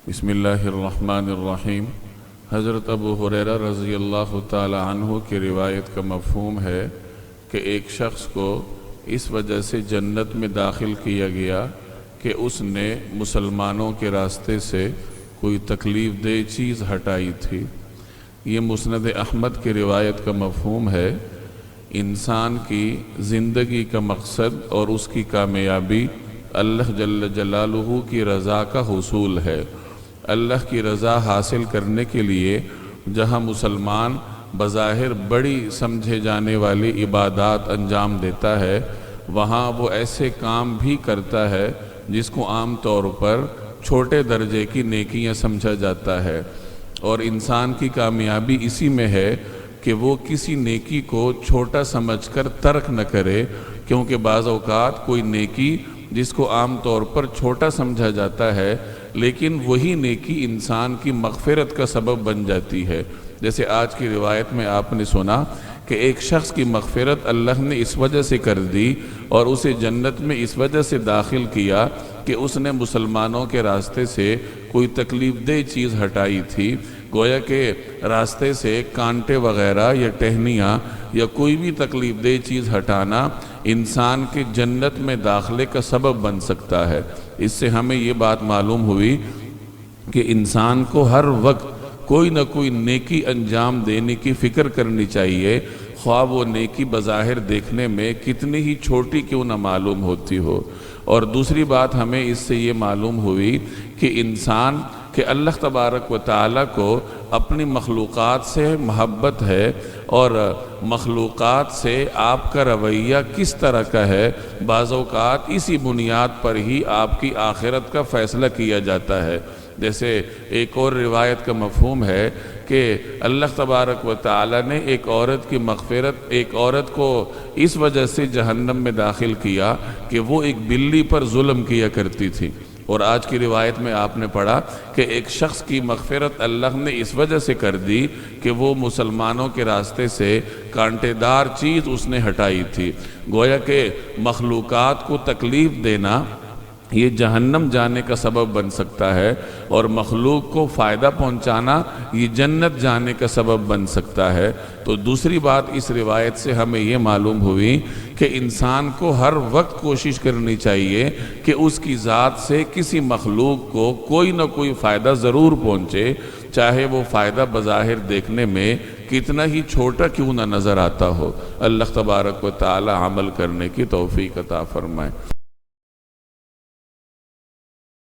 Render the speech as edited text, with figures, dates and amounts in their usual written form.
بسم اللہ الرحمن الرحیم۔ حضرت ابو ہریرہ رضی اللہ تعالی عنہ کی روایت کا مفہوم ہے کہ ایک شخص کو اس وجہ سے جنت میں داخل کیا گیا کہ اس نے مسلمانوں کے راستے سے کوئی تکلیف دہ چیز ہٹائی تھی۔ یہ مسند احمد کی روایت کا مفہوم ہے۔ انسان کی زندگی کا مقصد اور اس کی کامیابی اللہ جل جلالہ کی رضا کا حصول ہے۔ اللہ کی رضا حاصل کرنے کے لیے جہاں مسلمان بظاہر بڑی سمجھے جانے والی عبادات انجام دیتا ہے، وہاں وہ ایسے کام بھی کرتا ہے جس کو عام طور پر چھوٹے درجے کی نیکیاں سمجھا جاتا ہے، اور انسان کی کامیابی اسی میں ہے کہ وہ کسی نیکی کو چھوٹا سمجھ کر ترک نہ کرے، کیونکہ بعض اوقات کوئی نیکی جس کو عام طور پر چھوٹا سمجھا جاتا ہے لیکن وہی نیکی انسان کی مغفرت کا سبب بن جاتی ہے۔ جیسے آج کی روایت میں آپ نے سنا کہ ایک شخص کی مغفرت اللہ نے اس وجہ سے کر دی اور اسے جنت میں اس وجہ سے داخل کیا کہ اس نے مسلمانوں کے راستے سے کوئی تکلیف دہ چیز ہٹائی تھی۔ گویا کہ راستے سے کانٹے وغیرہ یا ٹہنیاں یا کوئی بھی تکلیف دہ چیز ہٹانا انسان کے جنت میں داخلے کا سبب بن سکتا ہے۔ اس سے ہمیں یہ بات معلوم ہوئی کہ انسان کو ہر وقت کوئی نہ کوئی نیکی انجام دینے کی فکر کرنی چاہیے، خواہ وہ نیکی بظاہر دیکھنے میں کتنی ہی چھوٹی کیوں نہ معلوم ہوتی ہو۔ اور دوسری بات ہمیں اس سے یہ معلوم ہوئی کہ انسان کہ اللہ تبارک و تعالیٰ کو اپنی مخلوقات سے محبت ہے، اور مخلوقات سے آپ کا رویہ کس طرح کا ہے، بعض اوقات اسی بنیاد پر ہی آپ کی آخرت کا فیصلہ کیا جاتا ہے۔ جیسے ایک اور روایت کا مفہوم ہے کہ اللہ تبارک و تعالیٰ نے ایک عورت کو اس وجہ سے جہنم میں داخل کیا کہ وہ ایک بلی پر ظلم کیا کرتی تھی، اور آج کی روایت میں آپ نے پڑھا کہ ایک شخص کی مغفرت اللہ نے اس وجہ سے کر دی کہ وہ مسلمانوں کے راستے سے کانٹے دار چیز اس نے ہٹائی تھی۔ گویا کہ مخلوقات کو تکلیف دینا یہ جہنم جانے کا سبب بن سکتا ہے، اور مخلوق کو فائدہ پہنچانا یہ جنت جانے کا سبب بن سکتا ہے۔ تو دوسری بات اس روایت سے ہمیں یہ معلوم ہوئی کہ انسان کو ہر وقت کوشش کرنی چاہیے کہ اس کی ذات سے کسی مخلوق کو کوئی نہ کوئی فائدہ ضرور پہنچے، چاہے وہ فائدہ بظاہر دیکھنے میں کتنا ہی چھوٹا کیوں نہ نظر آتا ہو۔ اللہ تبارک و تعالی عمل کرنے کی توفیق عطا فرمائے۔